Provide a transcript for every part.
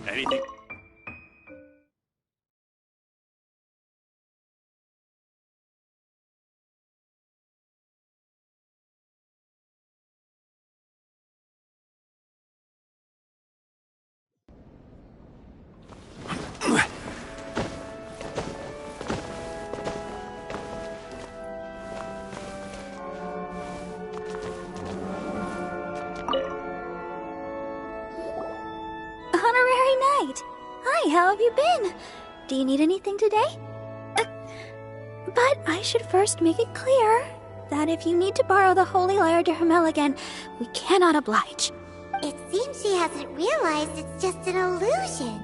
Anything? Honorary Knight! Hi, how have you been? Do you need anything today? But I should first make it clear that if you need to borrow the Holy Lyre to Hermel again, we cannot oblige. It seems she hasn't realized it's just an illusion.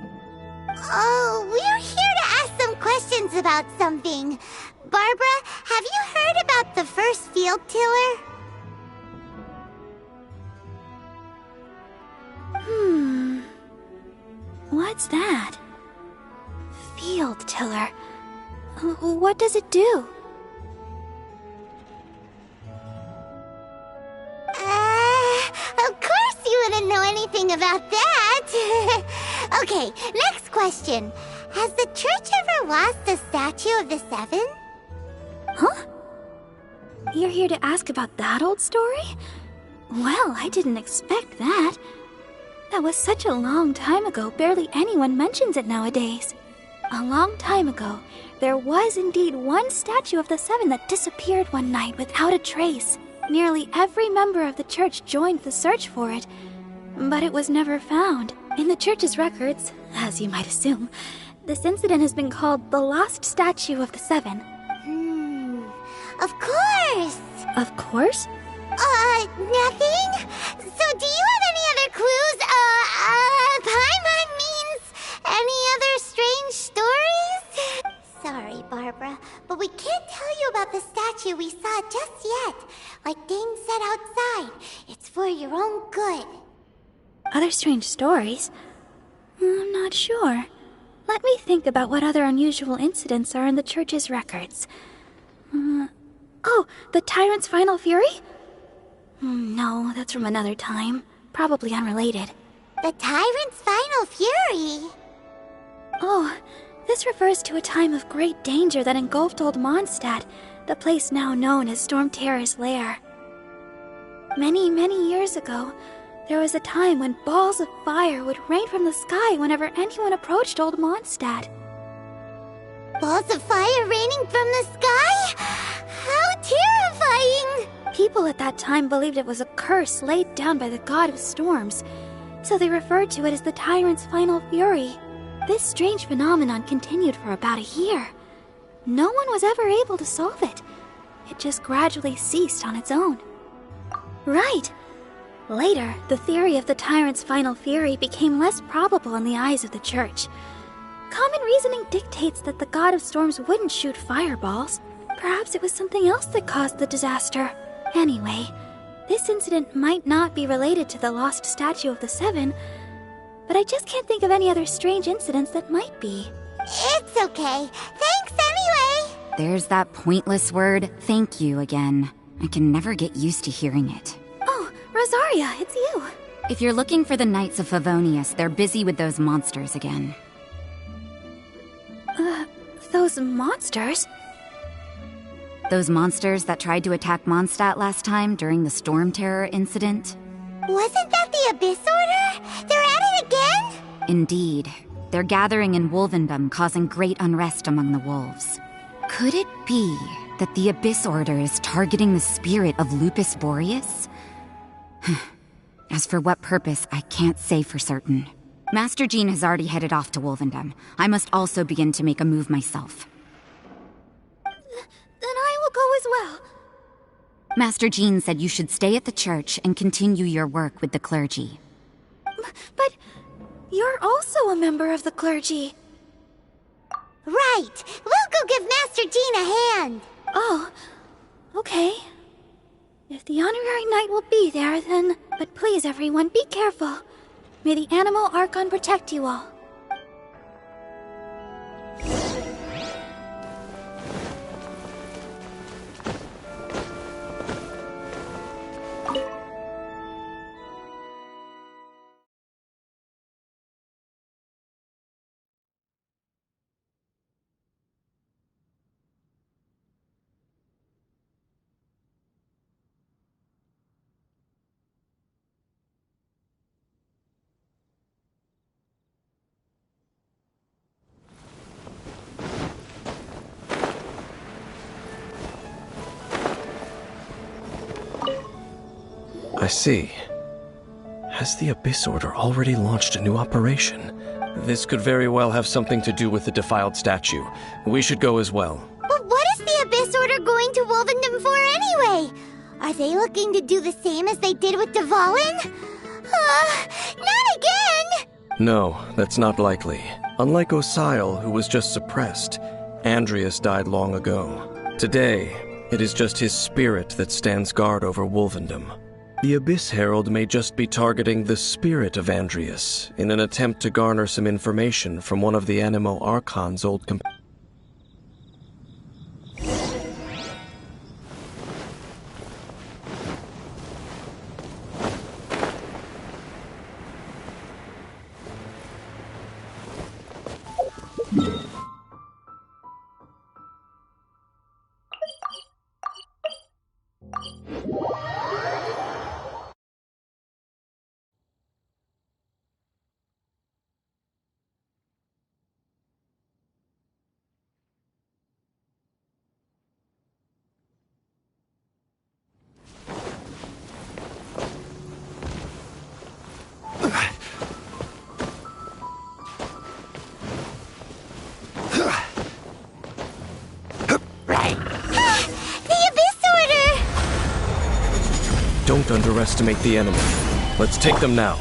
Oh, we're here to ask some questions about something. Barbara, have you heard about the first field tiller? What's that? Field tiller. What does it do? Of course you wouldn't know anything about that. Okay, next question. Has the church ever lost a statue of the Seven? Huh? You're here to ask about that old story? Well, I didn't expect that. That was such a long time ago, barely anyone mentions it nowadays. A long time ago, there was indeed one statue of the Seven that disappeared one night without a trace. Nearly every member of the church joined the search for it, but it was never found. In the church's records, as you might assume, this incident has been called the Lost Statue of the Seven. Of course! Of course? Nothing? So do you have any other clues? Paimon means any other strange stories? Sorry, Barbara, but we can't tell you about the statue we saw just yet. Like Dane said outside, it's for your own good. Other strange stories? I'm not sure. Let me think about what other unusual incidents are in the church's records. Oh, the Tyrant's Final Fury? No, that's from another time. Probably unrelated. The Tyrant's Final Fury? Oh, this refers to a time of great danger that engulfed Old Mondstadt, the place now known as Storm Terror's lair. Many, many years ago, there was a time when balls of fire would rain from the sky whenever anyone approached Old Mondstadt. Balls of fire raining from the sky? How terrifying! People at that time believed it was a curse laid down by the god of storms, so they referred to it as the Tyrant's Final Fury. This strange phenomenon continued for about a year. No one was ever able to solve it. It just gradually ceased on its own. Right. Later, the theory of the Tyrant's Final Fury became less probable in the eyes of the church. Common reasoning dictates that the god of storms wouldn't shoot fireballs. Perhaps it was something else that caused the disaster. Anyway, this incident might not be related to the lost statue of the Seven, but I just can't think of any other strange incidents that might be. It's okay. Thanks anyway. There's that pointless word, thank you, again. I can never get used to hearing it. Oh, Rosaria, it's you. If you're looking for the Knights of Favonius, they're busy with those monsters again. Those monsters? Those monsters that tried to attack Mondstadt last time during the Storm Terror incident? Wasn't that the Abyss Order? They're at it again? Indeed. They're gathering in Wolvendom, causing great unrest among the wolves. Could it be that the Abyss Order is targeting the spirit of Lupus Boreas? As for what purpose, I can't say for certain. Master Jean has already headed off to Wolvendom. I must also begin to make a move myself. Then I will go as well. Master Jean said you should stay at the church and continue your work with the clergy. But you're also a member of the clergy. Right! We'll go give Master Jean a hand! Oh, okay. If the honorary knight will be there, then... But please, everyone, be careful. May the animal Archon protect you all. I see. Has the Abyss Order already launched a new operation? This could very well have something to do with the defiled statue. We should go as well. But what is the Abyss Order going to Wolvendom for anyway? Are they looking to do the same as they did with Dvalin? Not again! No, that's not likely. Unlike Osile, who was just suppressed, Andrias died long ago. Today, it is just his spirit that stands guard over Wolvendom. The Abyss Herald may just be targeting the spirit of Andrias in an attempt to garner some information from one of the Animo Archon's old companions. Don't underestimate the enemy. Let's take them now.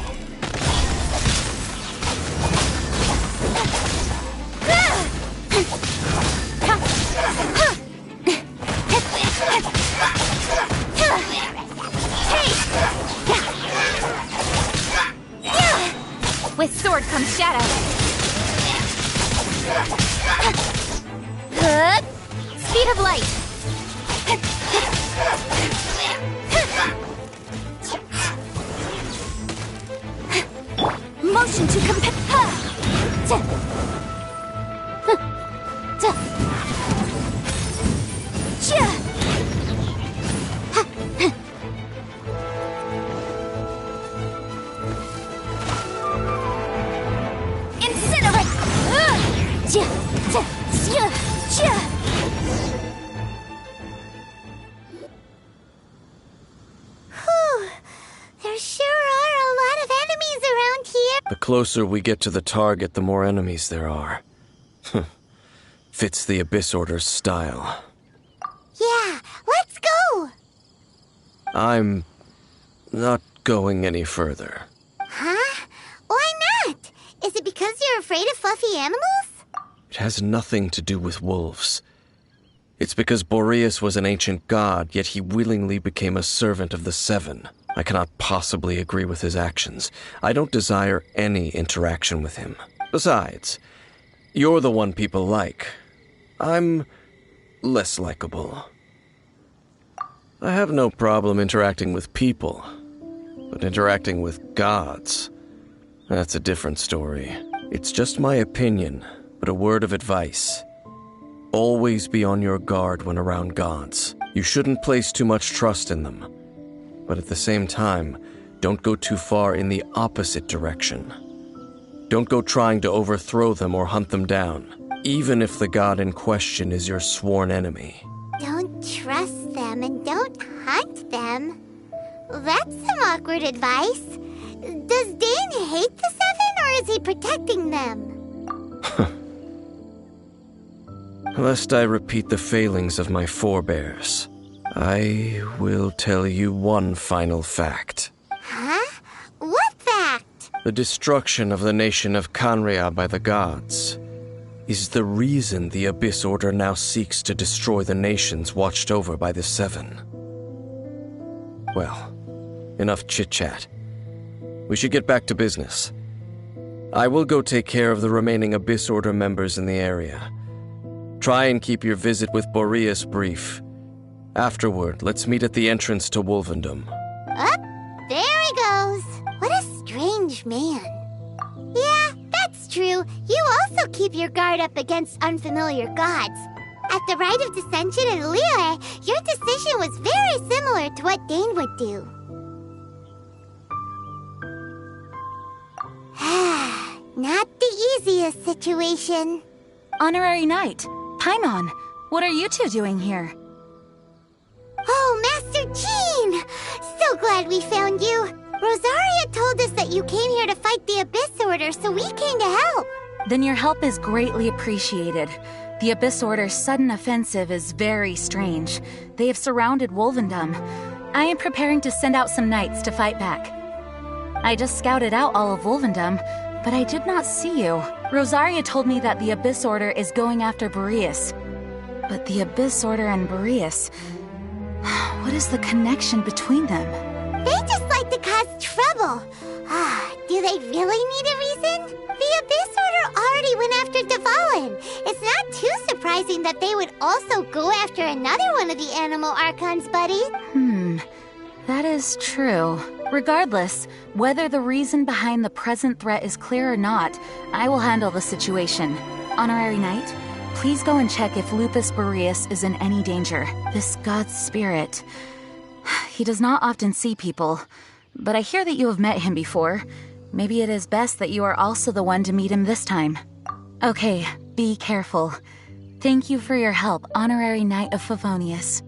With sword comes shadow. Speed of light. Motion to There sure are a lot of enemies around here. The closer we get to the target, the more enemies there are. Fits the Abyss Order's style. Yeah, let's go! I'm not going any further. Huh? Why not? Is it because you're afraid of fluffy animals? It has nothing to do with wolves. It's because Boreas was an ancient god, yet he willingly became a servant of the Seven. I cannot possibly agree with his actions. I don't desire any interaction with him. Besides, you're the one people like. I'm less likable. I have no problem interacting with people, but interacting with gods, that's a different story. It's just my opinion, but a word of advice. Always be on your guard when around gods. You shouldn't place too much trust in them. But at the same time, don't go too far in the opposite direction. Don't go trying to overthrow them or hunt them down, even if the god in question is your sworn enemy. Don't trust them and don't hunt them. That's some awkward advice. Does Dane hate the Seven, or is he protecting them? Lest I repeat the failings of my forebears, I will tell you one final fact. Huh? What fact? The destruction of the nation of Canria by the gods is the reason the Abyss Order now seeks to destroy the nations watched over by the Seven. Well, enough chit-chat. We should get back to business. I will go take care of the remaining Abyss Order members in the area. Try and keep your visit with Boreas brief. Afterward, let's meet at the entrance to Wolvendom. Up, there he goes. What a strange man. Yeah, that's true. You also keep your guard up against unfamiliar gods. At the Rite of Dissension in Liyue, your decision was very similar to what Dane would do. Not the easiest situation. Honorary Knight, Paimon, what are you two doing here? Oh, Master Jean! So glad we found you. Rosaria told us that you came here to fight the Abyss Order, so we came to help. Then your help is greatly appreciated. The Abyss Order's sudden offensive is very strange. They have surrounded Wolvendom. I am preparing to send out some knights to fight back. I just scouted out all of Wolvendom, but I did not see you. Rosaria told me that the Abyss Order is going after Boreas. But the Abyss Order and Boreas... what is the connection between them? They just like to cause trouble. Do they really need a reason? The Abyss Order already went after Dvalin. It's not too surprising that they would also go after another one of the Animal Archons, buddy. That is true. Regardless, whether the reason behind the present threat is clear or not, I will handle the situation. Honorary Knight, please go and check if Lupus Boreas is in any danger. This god's spirit... he does not often see people, but I hear that you have met him before. Maybe it is best that you are also the one to meet him this time. Okay, be careful. Thank you for your help, Honorary Knight of Favonius.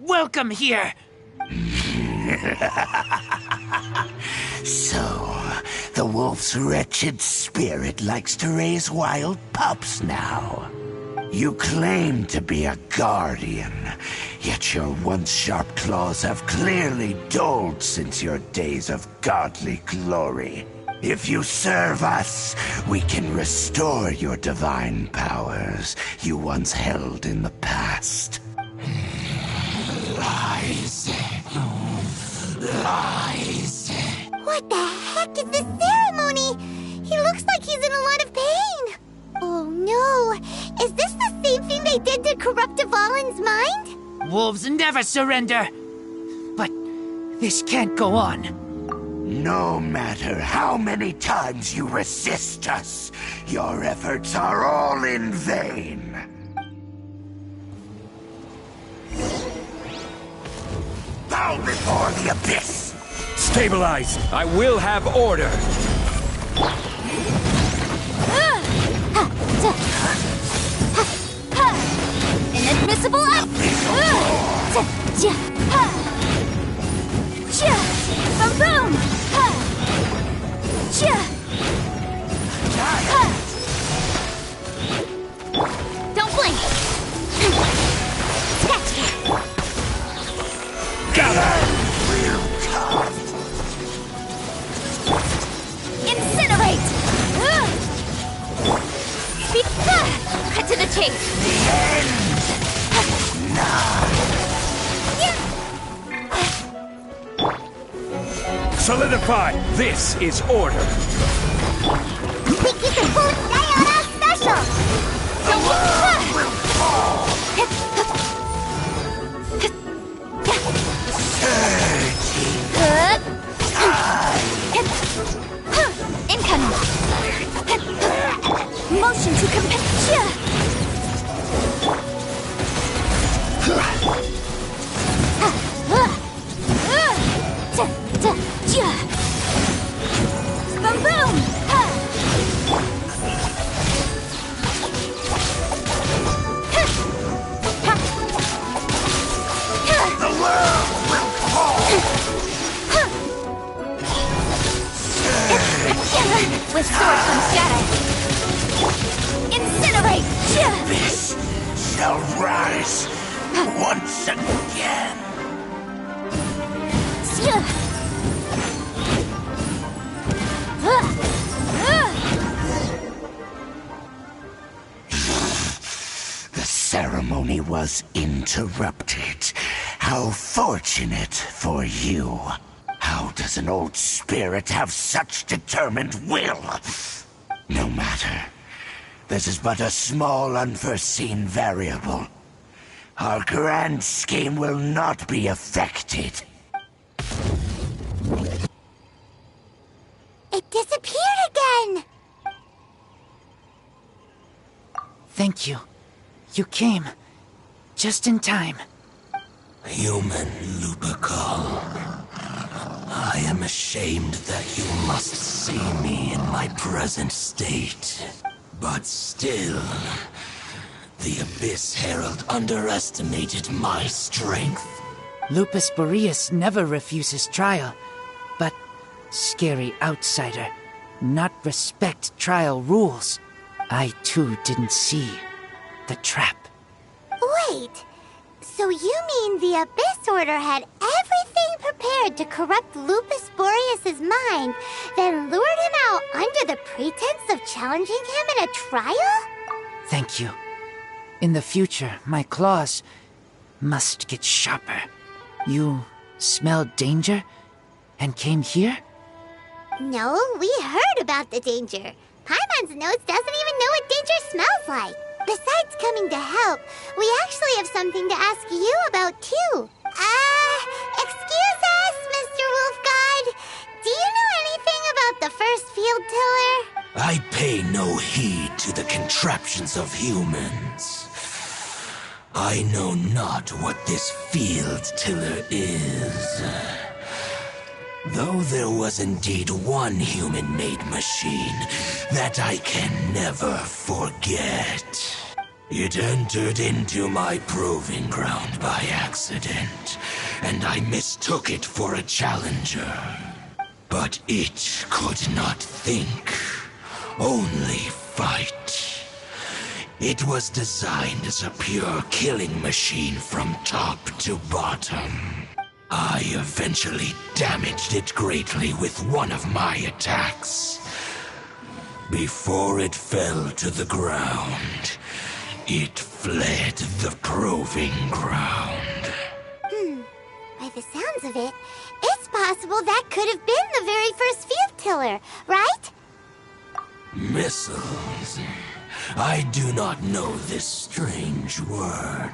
Welcome here. So, the wolf's wretched spirit likes to raise wild pups now. You claim to be a guardian, yet your once sharp claws have clearly dulled since your days of godly glory. If you serve us, we can restore your divine powers you once held in the past. Lies. Lies. What the heck is this ceremony? He looks like he's in a lot of pain. Oh no. Is this the same thing they did to corrupt Dvalin's mind? Wolves never surrender. But this can't go on. No matter how many times you resist us, your efforts are all in vain. Bow before the abyss! Stabilize! I will have order! Inadmissible Boom boom! Don't blink! Gather! Incinerate! Cut to the chase! The end! Solidify! This is order! We keep the food stay on our special! Don't devotion to Boom boom! The world will fall! With sword comes shadow. Incinerate! This shall rise once again. The ceremony was interrupted. How fortunate for you. How does an old spirit have such determined will? No matter. This is but a small unforeseen variable. Our grand scheme will not be affected. It disappeared again! Thank you. You came. Just in time. Human Lupercal. I am ashamed that you must see me in my present state. But still, the Abyss Herald underestimated my strength. Lupus Boreas never refuses trial, but scary outsider, not respect trial rules. I too didn't see the trap. Wait, so you mean the Abyss Order had everything prepared to corrupt Lupus Boreas' mind, then lured him out under the pretense of challenging him in a trial? Thank you. In the future, my claws must get sharper. You smelled danger and came here? No, we heard about the danger. Paimon's nose doesn't even know what danger smells like. Besides coming to help, we actually have something to ask you about too. Excuse us, Mr. Wolf God. Do you know anything about the first field tiller? I pay no heed to the contraptions of humans. I know not what this field tiller is. Though there was indeed one human-made machine that I can never forget. It entered into my proving ground by accident, and I mistook it for a challenger. But it could not think, only fight. It was designed as a pure killing machine from top to bottom. I eventually damaged it greatly with one of my attacks. Before it fell to the ground, it fled the proving ground. By the sounds of it, it's possible that could have been the very first field tiller, right? Missiles. I do not know this strange word.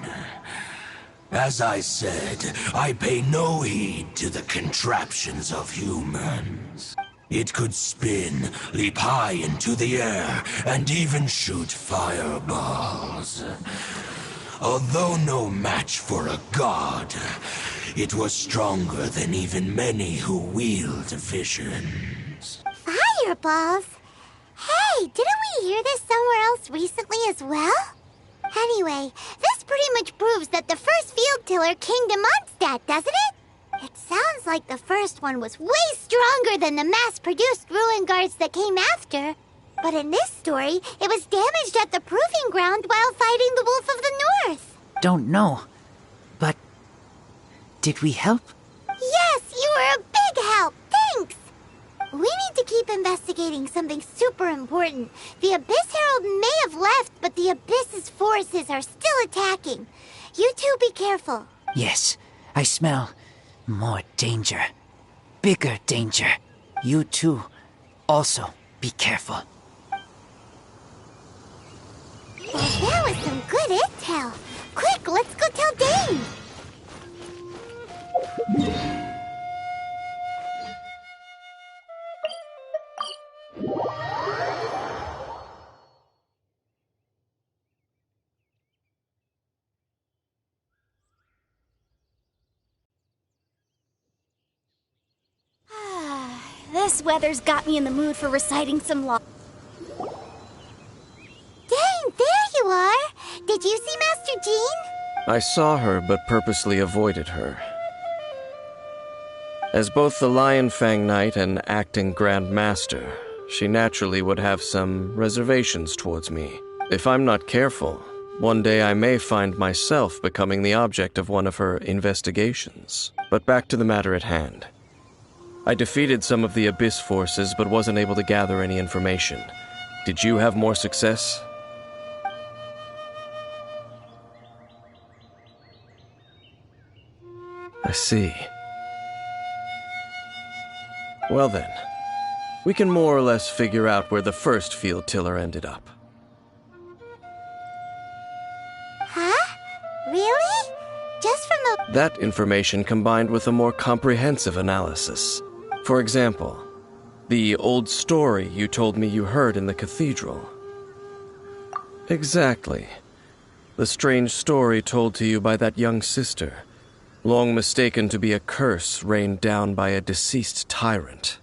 As I said, I pay no heed to the contraptions of humans. It could spin, leap high into the air, and even shoot fireballs. Although no match for a god, it was stronger than even many who wield visions. Fireballs? Hey, didn't we hear this somewhere else recently as well? Anyway, this pretty much proves that the first field tiller came to Mondstadt, doesn't it? It sounds like the first one was way stronger than the mass-produced ruin guards that came after. But in this story, it was damaged at the proving ground while fighting the Wolf of the North. Don't know, but did we help? Yes, you were a big help. Thanks. We need to keep investigating something super important. The Abyss Herald may have left, but the Abyss's forces are still attacking. You two be careful. Yes, I smell more danger. Bigger danger. You too, also be careful. Well, that was some good intel. Quick, let's go tell Dane. This weather's got me in the mood for reciting some law. Dang, there you are! Did you see Master Jean? I saw her, but purposely avoided her. As both the Lion Fang Knight and acting Grand Master, she naturally would have some reservations towards me. If I'm not careful, one day I may find myself becoming the object of one of her investigations. But back to the matter at hand. I defeated some of the Abyss forces, but wasn't able to gather any information. Did you have more success? I see. Well then, we can more or less figure out where the first field tiller ended up. Huh? Really? Just from the... That information combined with a more comprehensive analysis. For example, the old story you told me you heard in the cathedral. Exactly. The strange story told to you by that young sister, long mistaken to be a curse rained down by a deceased tyrant.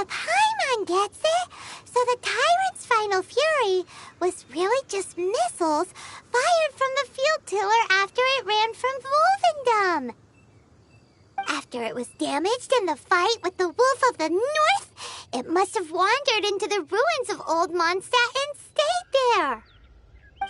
Paimon gets it! So the tyrant's final fury was really just missiles fired from the field tiller after it ran from Wolvendom. After it was damaged in the fight with the Wolf of the North, it must have wandered into the ruins of Old Mondstadt and stayed there.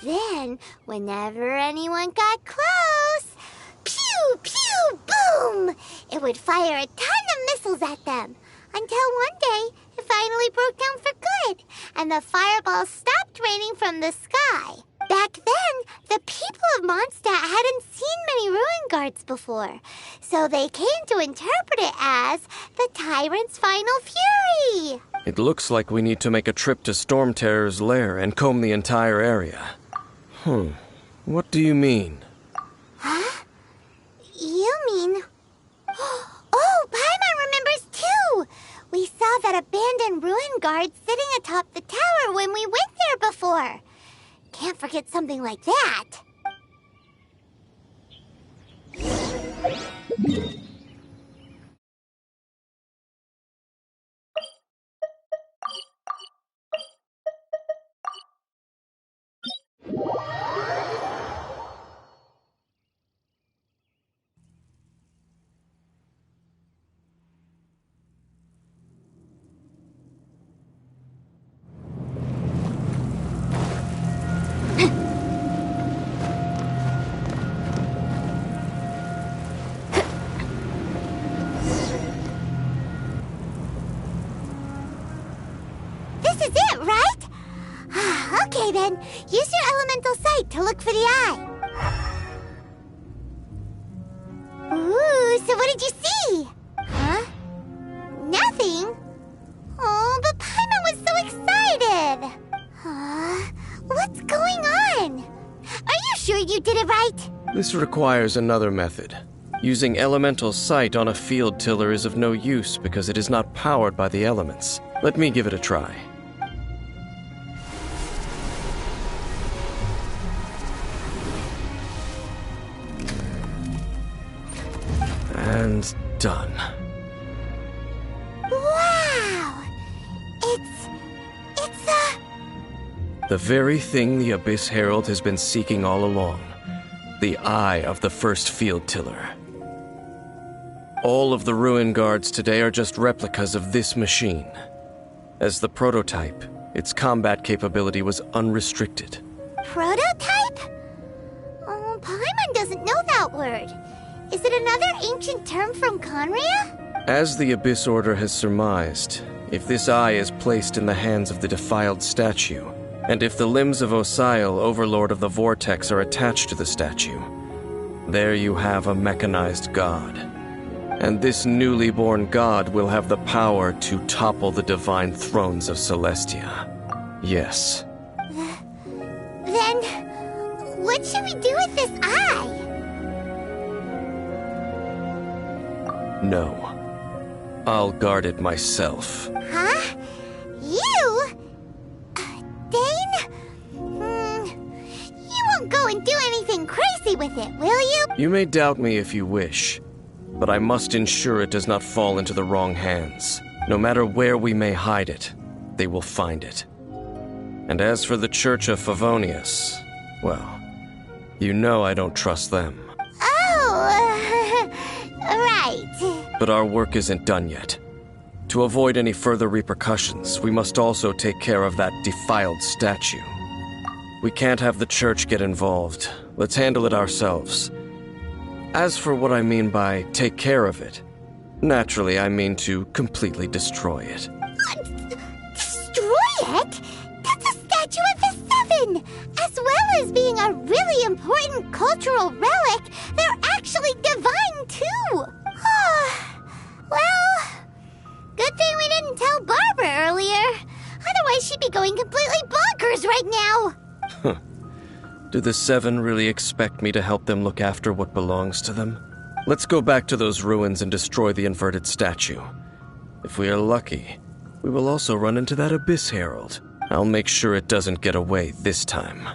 Then, whenever anyone got close, pew, pew, boom! It would fire a ton of missiles at them. Until one day, it finally broke down for good, and the fireballs stopped raining from the sky. Back then, the people of Mondstadt hadn't seen many ruin guards before, so they came to interpret it as the tyrant's final fury. It looks like we need to make a trip to Storm Terror's lair and comb the entire area. What do you mean? Huh? You mean... Oh, Paimon remembers too! We saw that abandoned ruin guard sitting atop the tower when we went there before. Can't forget something like that. This is it, right? Okay then, use your elemental sight to look for the eye. Ooh, so what did you see? Huh? Nothing? Oh, but Paimon was so excited. What's going on? Are you sure you did it right? This requires another method. Using elemental sight on a field tiller is of no use because it is not powered by the elements. Let me give it a try. And done. Wow! It's The very thing the Abyss Herald has been seeking all along. The eye of the first field tiller. All of the ruin guards today are just replicas of this machine. As the prototype, its combat capability was unrestricted. prototype? Oh, Paimon doesn't know that word. Is it another ancient term from Conria? As the Abyss Order has surmised, if this eye is placed in the hands of the defiled statue, and if the limbs of Osiel, Overlord of the Vortex, are attached to the statue, there you have a mechanized god. And this newly born god will have the power to topple the divine thrones of Celestia. Yes. Then, what should we do with this eye? No. I'll guard it myself. Huh? You? Dane? You won't go and do anything crazy with it, will you? You may doubt me if you wish, but I must ensure it does not fall into the wrong hands. No matter where we may hide it, they will find it. And as for the Church of Favonius, well, you know I don't trust them. Oh, right. But our work isn't done yet. To avoid any further repercussions, we must also take care of that defiled statue. We can't have the church get involved. Let's handle it ourselves. As for what I mean by take care of it, naturally I mean to completely destroy it. Destroy it? That's a statue of the Seven! As well as being a really important cultural relic, they're actually divine too! Well, good thing we didn't tell Barbara earlier. Otherwise she'd be going completely bonkers right now! Do the Seven really expect me to help them look after what belongs to them? Let's go back to those ruins and destroy the inverted statue. If we are lucky, we will also run into that Abyss Herald. I'll make sure it doesn't get away this time.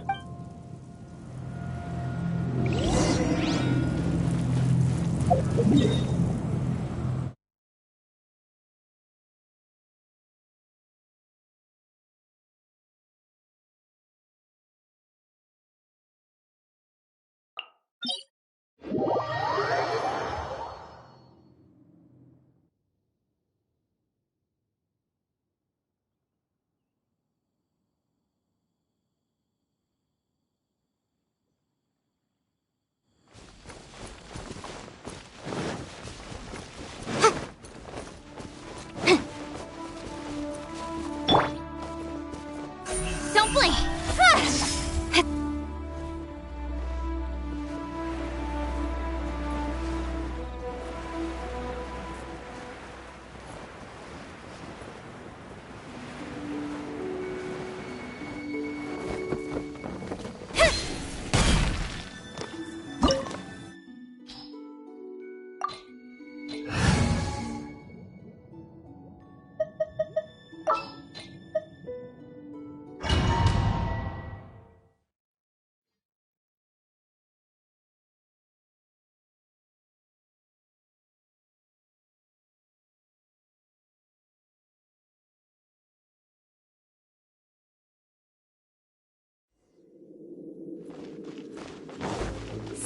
Don't blink!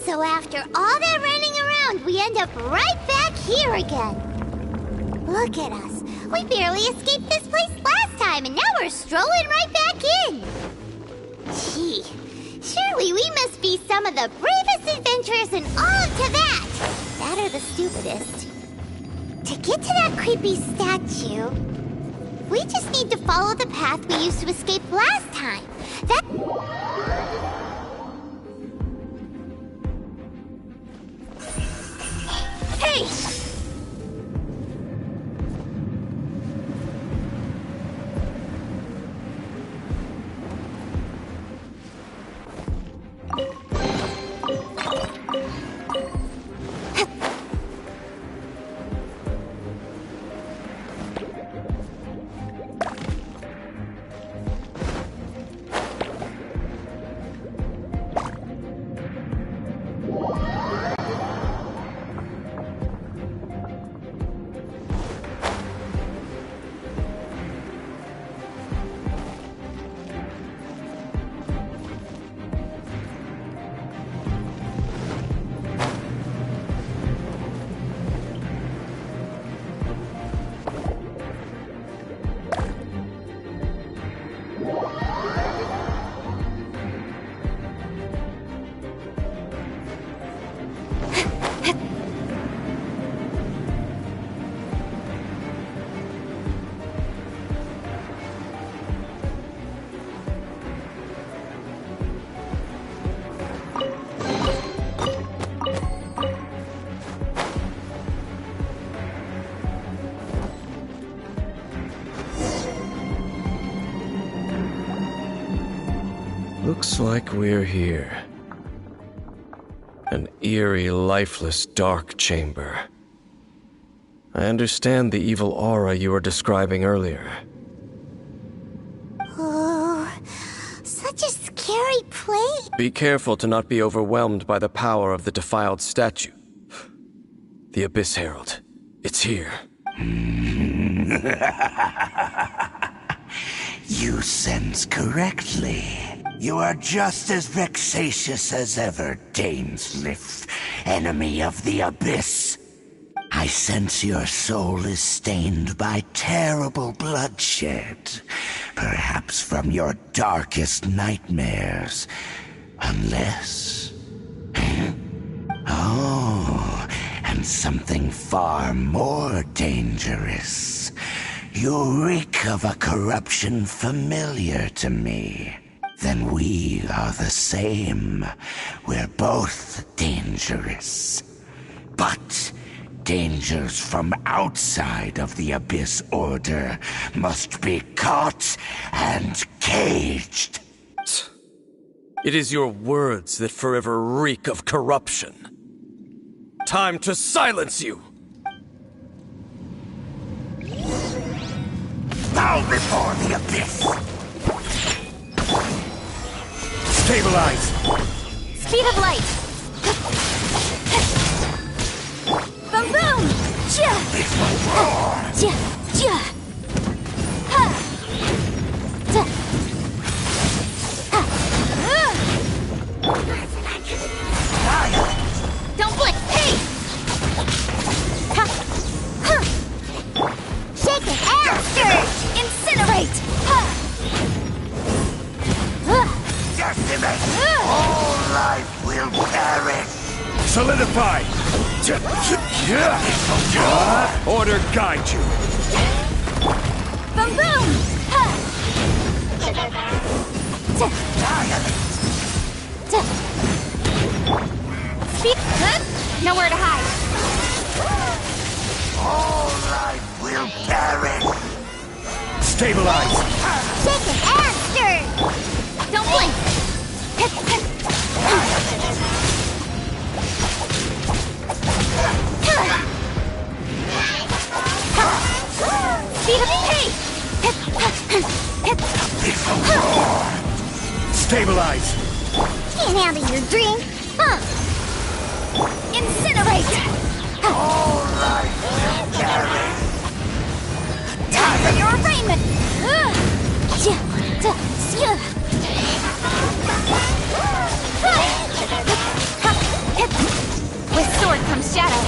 So after all that running around, we end up right back here again. Look at us. We barely escaped this place last time, and now we're strolling right back in. Gee, surely we must be some of the bravest adventurers in all of Teyvat. That or the stupidest. To get to that creepy statue, we just need to follow the path we used to escape last time. Hey! Looks like we're here. An eerie, lifeless, dark chamber. I understand the evil aura you were describing earlier. Oh, such a scary place. Be careful to not be overwhelmed by the power of the defiled statue. The Abyss Herald. It's here. You sense correctly. You are just as vexatious as ever, Daneslif, enemy of the Abyss. I sense your soul is stained by terrible bloodshed, perhaps from your darkest nightmares, unless... Oh, and something far more dangerous. You reek of a corruption familiar to me. Then we are the same. We're both dangerous. But dangers from outside of the Abyss Order must be caught and caged. It is your words that forever reek of corruption. Time to silence you! Bow before the Abyss! Stabilize! Speed of light! Boom boom! Chia! It will roar! Chia! Chia! Ha! Ta! Ha! Don't blink! Hey! Ha! Ha! Shake it and stir! Incinerate! Ha! Decimate! All life will perish! Solidify! Order guide you! Boom boom! Ha! Ta! Ta! Speed! Huh? Nowhere to hide! All life will perish! Stabilize! Shake it and stir! Don't blink! Speed of pace! Stabilize! Can't handle your drink. Huh? Incinerate! All life will perish! Time for your arraignment! With sword comes shadow.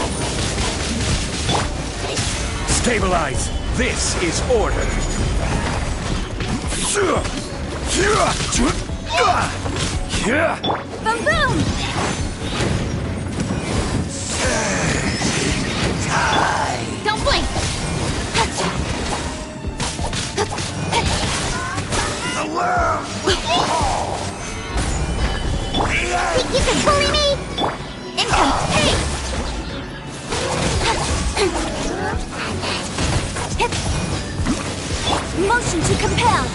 Stabilize! This is order! Boom boom! Don't blink! The world will fall! Think you can bully me? Income! Hey! Motion to compel!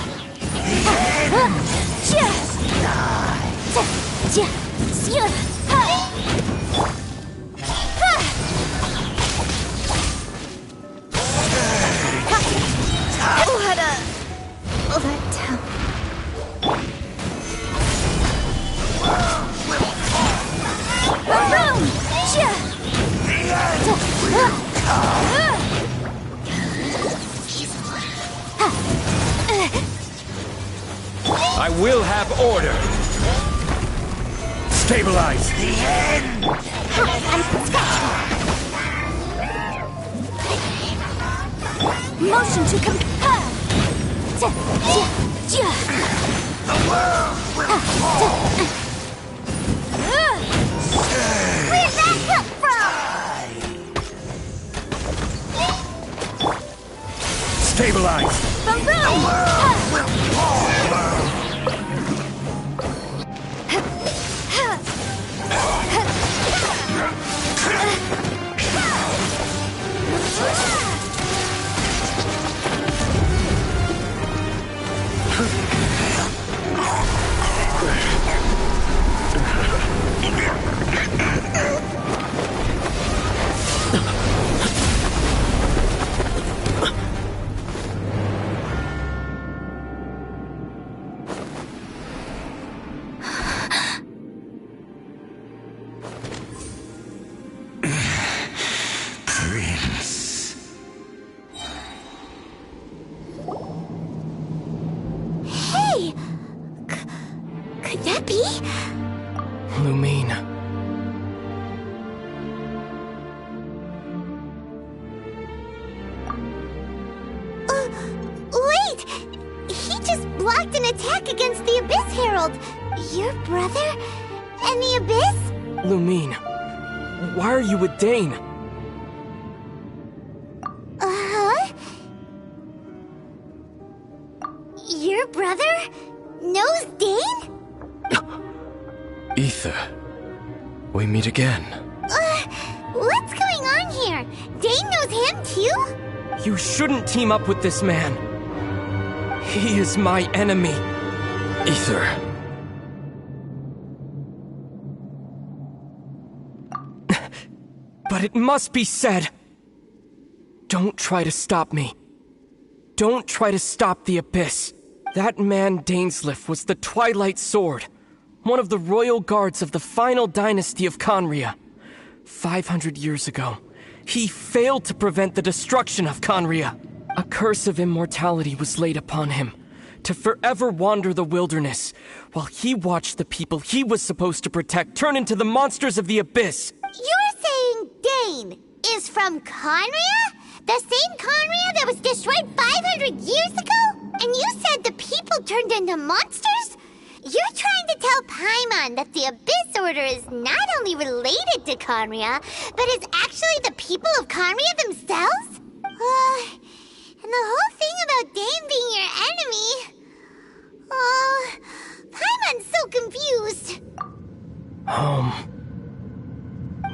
I will have order! Stabilize! The end! Motion to compel! The world will fall! Where'd that come from? Stabilize! Boom boom! The world will fall! Hey! Could that be? Lumine. Wait! He just blocked an attack against the Abyss Herald! Your brother? And the Abyss? Lumine. Why are you with Dane? Uh-huh? Your brother knows Dane? Ether, we meet again. What's going on here? Dane knows him too? You shouldn't team up with this man. He is my enemy. Ether. But it must be said. Don't try to stop me. Don't try to stop the Abyss. That man Dainsleif was the Twilight Sword, one of the royal guards of the final dynasty of Conria. 500 years ago, he failed to prevent the destruction of Conria. A curse of immortality was laid upon him, to forever wander the wilderness, while he watched the people he was supposed to protect turn into the monsters of the Abyss. You're saying Dane is from Conria? The same Conria that was destroyed 500 years ago? And you said the people turned into monsters? You're trying to tell Paimon that the Abyss Order is not only related to Conria, but is actually the people of Conria themselves? And the whole thing about Dane being your enemy... Paimon's so confused.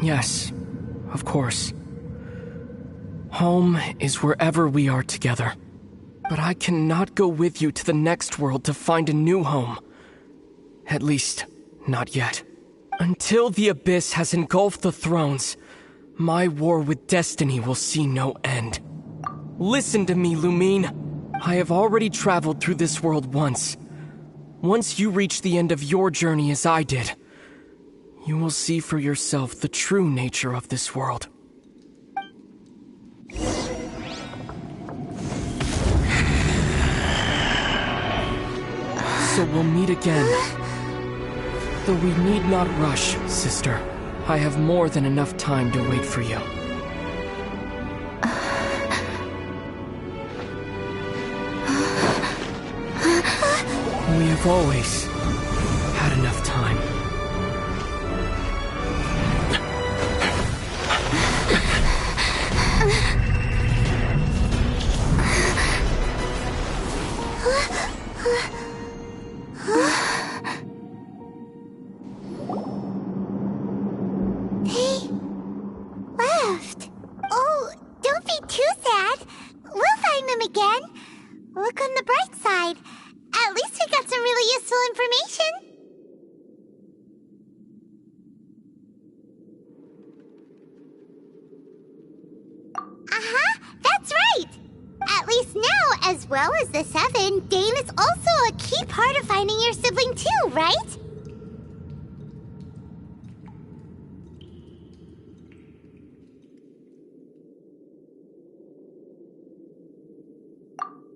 Yes, of course. Home is wherever we are together. But I cannot go with you to the next world to find a new home. At least, not yet. Until the Abyss has engulfed the thrones, my war with destiny will see no end. Listen to me, Lumine. I have already traveled through this world once. Once you reach the end of your journey as I did, you will see for yourself the true nature of this world. So we'll meet again. Though we need not rush, sister. I have more than enough time to wait for you. We have always had enough time. They left. Oh, don't be too sad. We'll find them again. Look on the bright side. At least we got some really useful information. That's right. At least now, as well as the Seven, Dane is also a key part of finding your sibling too, right?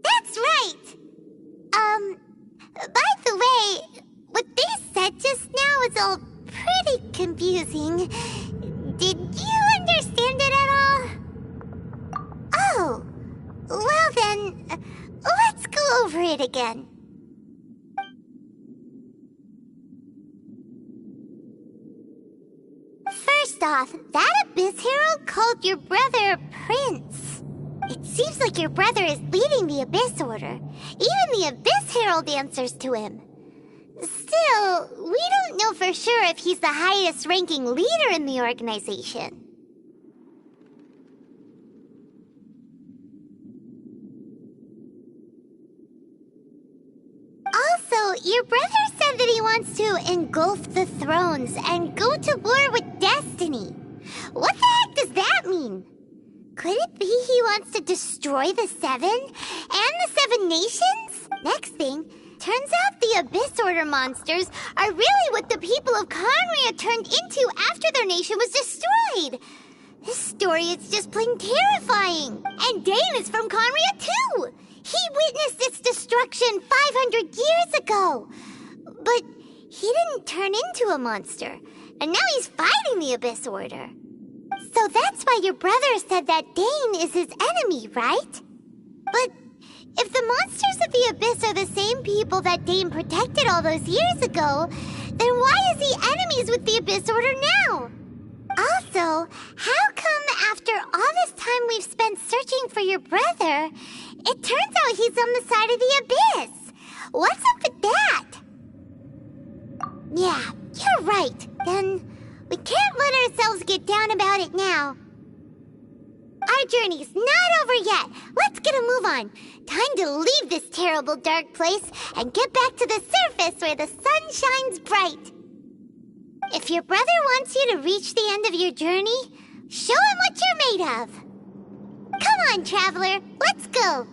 That's right. By the way, what they said just now is all pretty confusing. Did you understand it at all? Oh, well then, let's go over it again. First off, that Abyss Herald called your brother Prince. It seems like your brother is leading the Abyss Order. Even the Abyss Herald answers to him. Still, we don't know for sure if he's the highest ranking leader in the organization. Also, your brother said that he wants to engulf the thrones and go to war with destiny. What the heck does that mean? Could it be he wants to destroy the Seven and the Seven Nations? Next thing, turns out the Abyss Order monsters are really what the people of Conria turned into after their nation was destroyed. This story is just plain terrifying. And Dane is from Conria too. He witnessed its destruction 500 years ago. But he didn't turn into a monster. And now he's fighting the Abyss Order. So that's why your brother said that Dane is his enemy, right? But if the monsters of the Abyss are the same people that Dane protected all those years ago, then why is he enemies with the Abyss Order now? Also, how come after all this time we've spent searching for your brother, it turns out he's on the side of the Abyss? What's up with that? Yeah, you're right. Then we can't let ourselves get down about it now. Our journey's not over yet. Let's get a move on. Time to leave this terrible dark place and get back to the surface where the sun shines bright. If your brother wants you to reach the end of your journey, show him what you're made of. Come on, traveler. Let's go.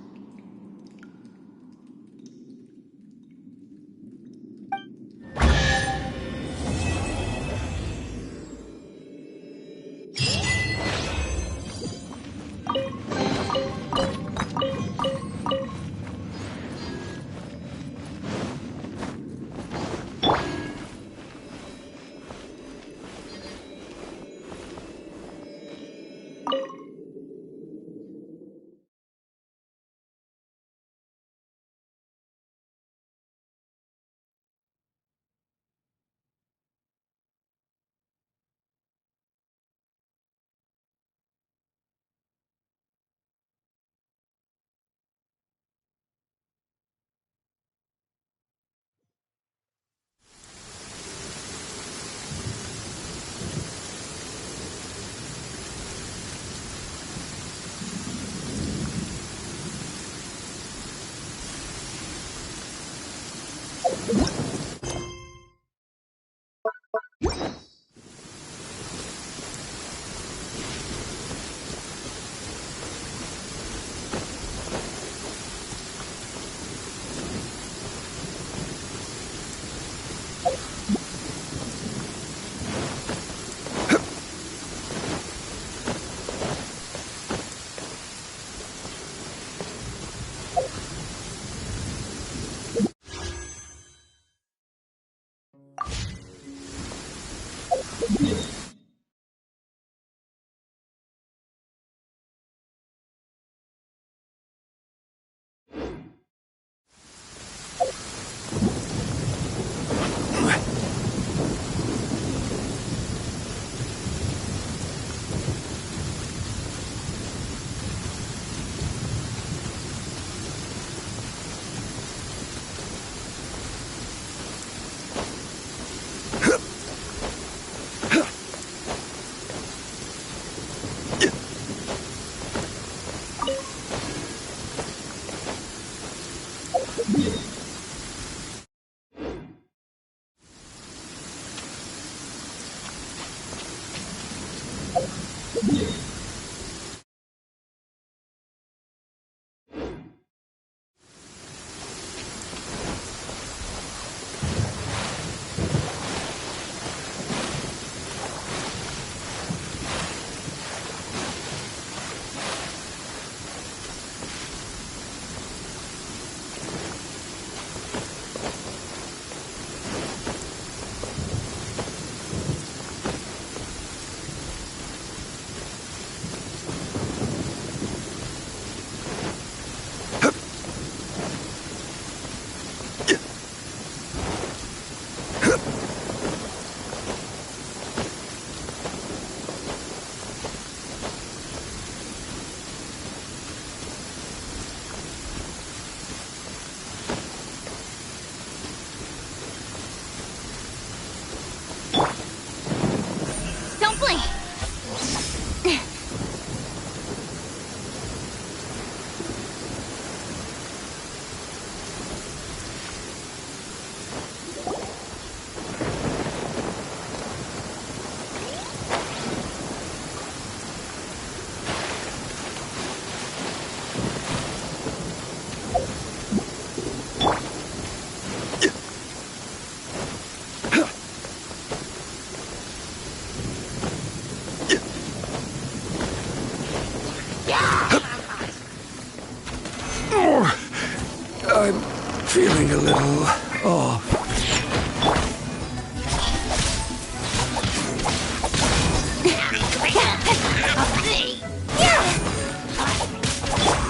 feeling a little off.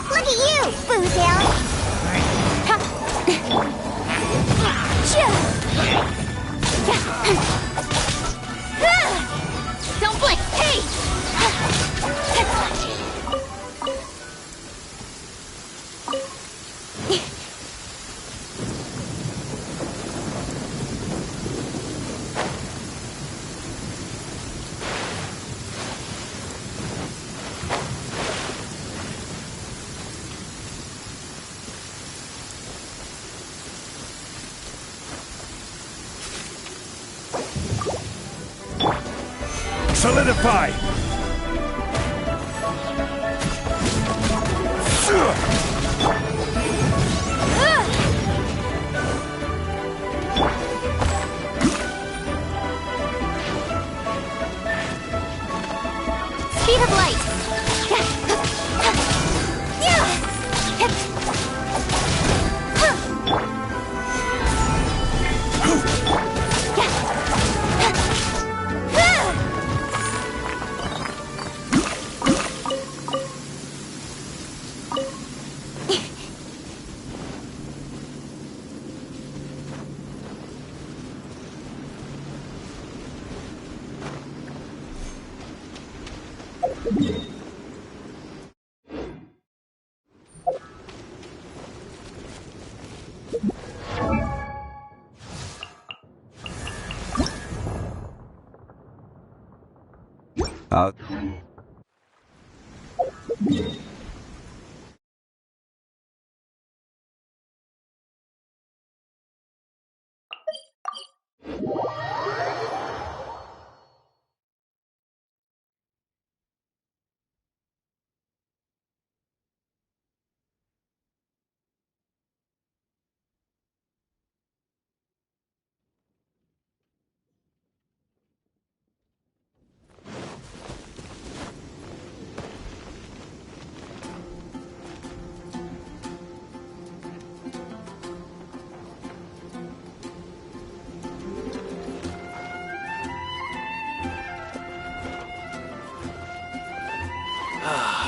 Look at you, Boozel! Don't blink! Hey! Solidify! Speed of light!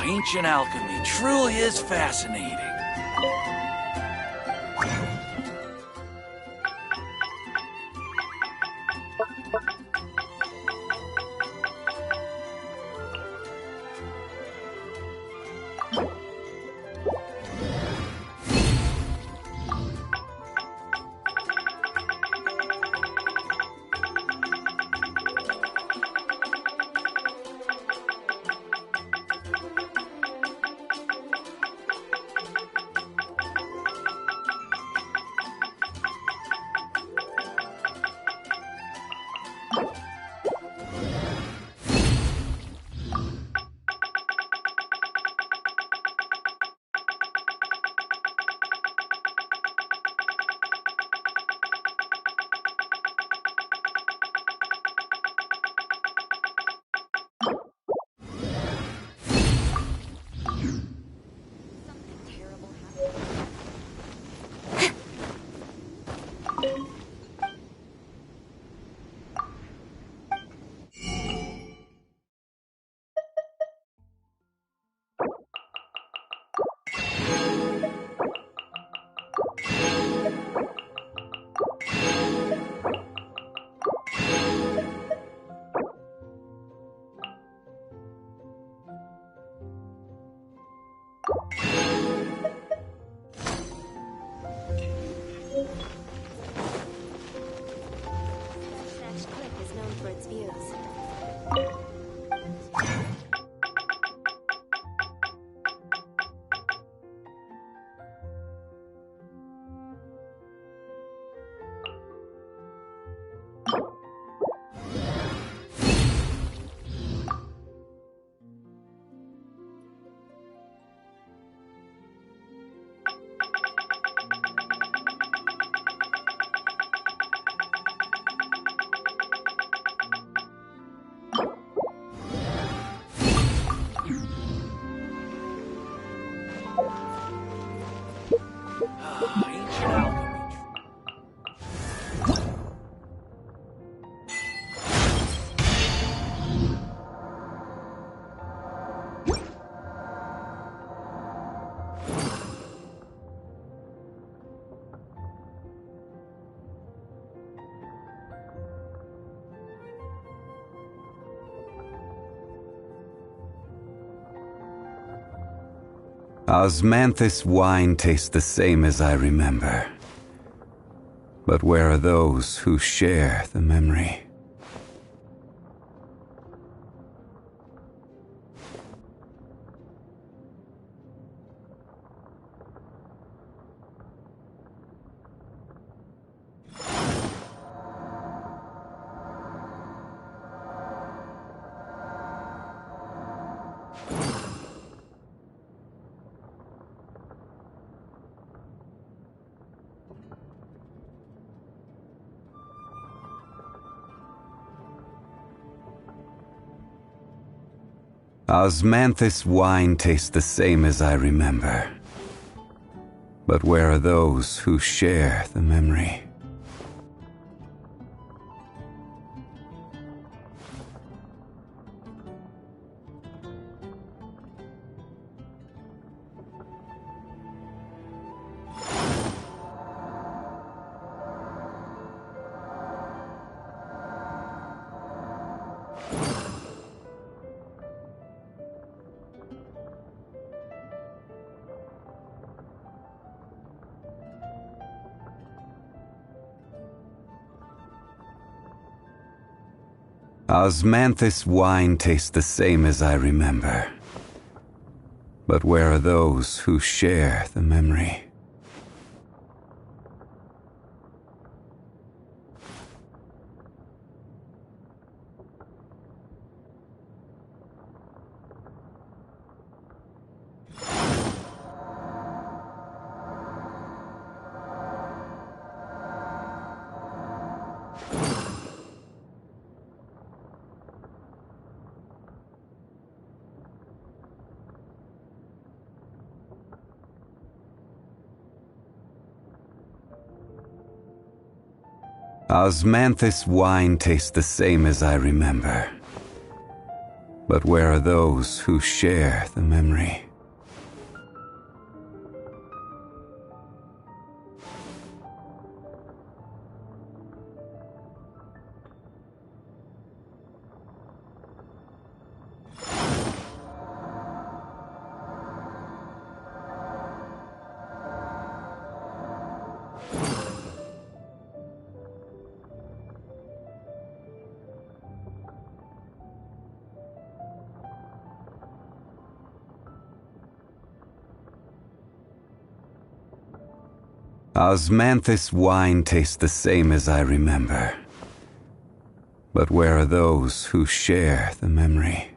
Ancient alchemy truly is fascinating. Osmanthus wine tastes the same as I remember. But where are those who share the memory? Osmanthus wine tastes the same as I remember. But where are those who share the memory? Osmanthus wine tastes the same as I remember. But where are those who share the memory? Osmanthus wine tastes the same as I remember. But where are those who share the memory? Osmanthus wine tastes the same as I remember. But where are those who share the memory?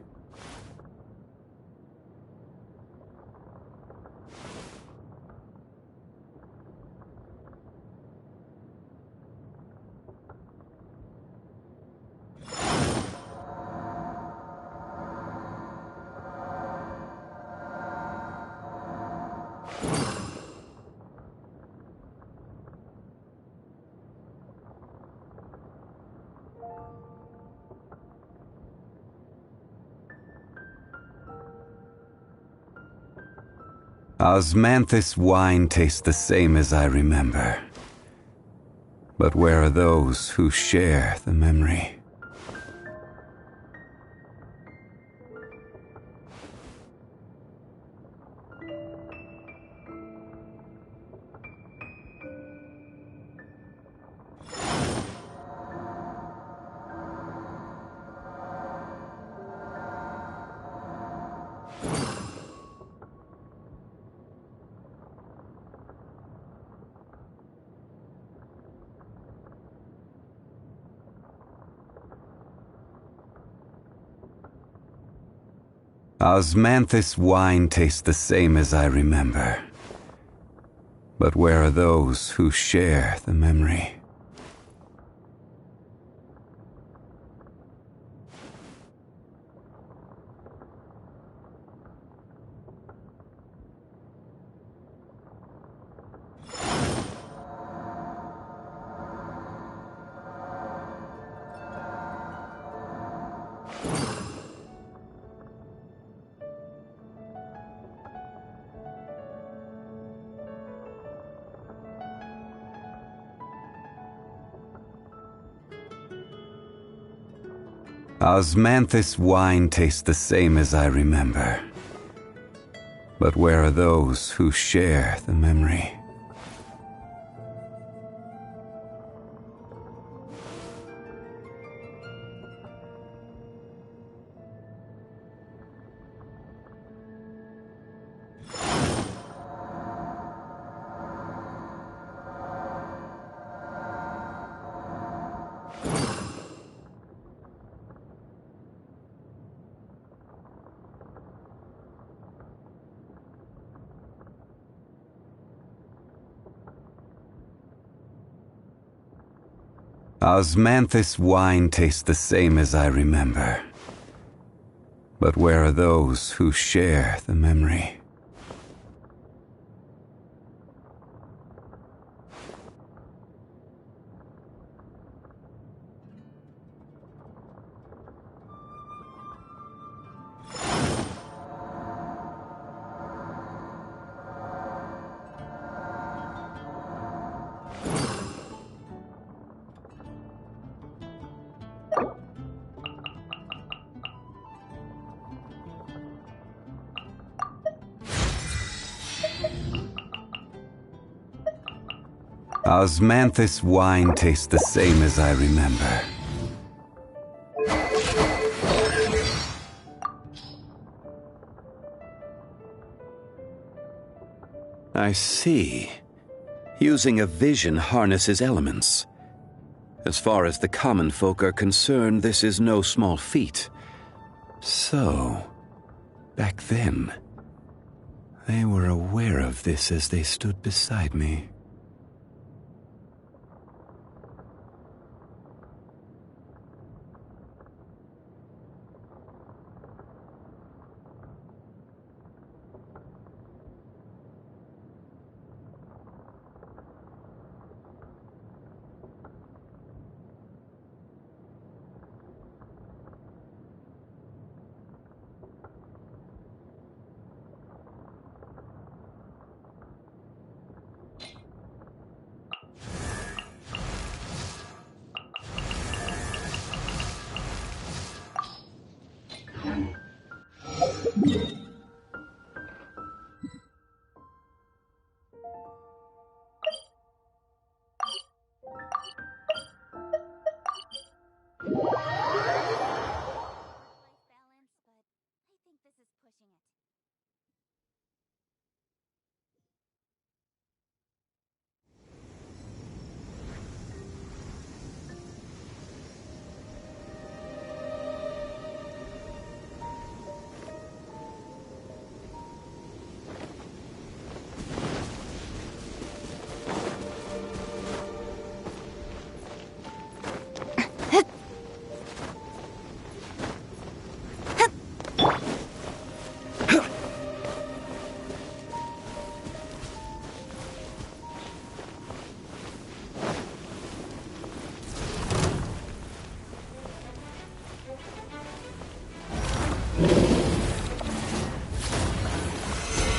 Osmanthus wine tastes the same as I remember. But where are those who share the memory? Osmanthus wine tastes the same as I remember. But where are those who share the memory? Osmanthus wine tastes the same as I remember. But where are those who share the memory? Osmanthus wine tastes the same as I remember. But where are those who share the memory? Osmanthus wine tastes the same as I remember. I see. Using a vision harnesses elements. As far as the common folk are concerned, this is no small feat. So, back then, they were aware of this as they stood beside me.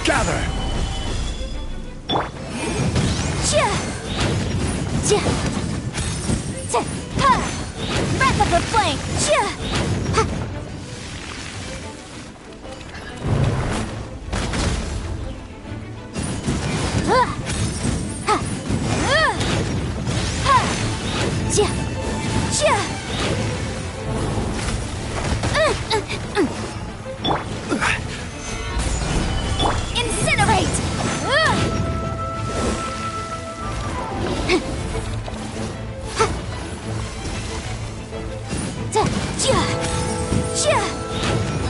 Gather! Breath of the flame!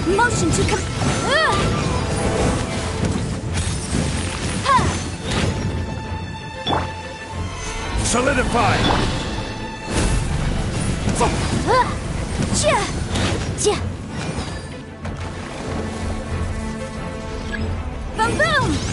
Motion to Solidify! Boom boom!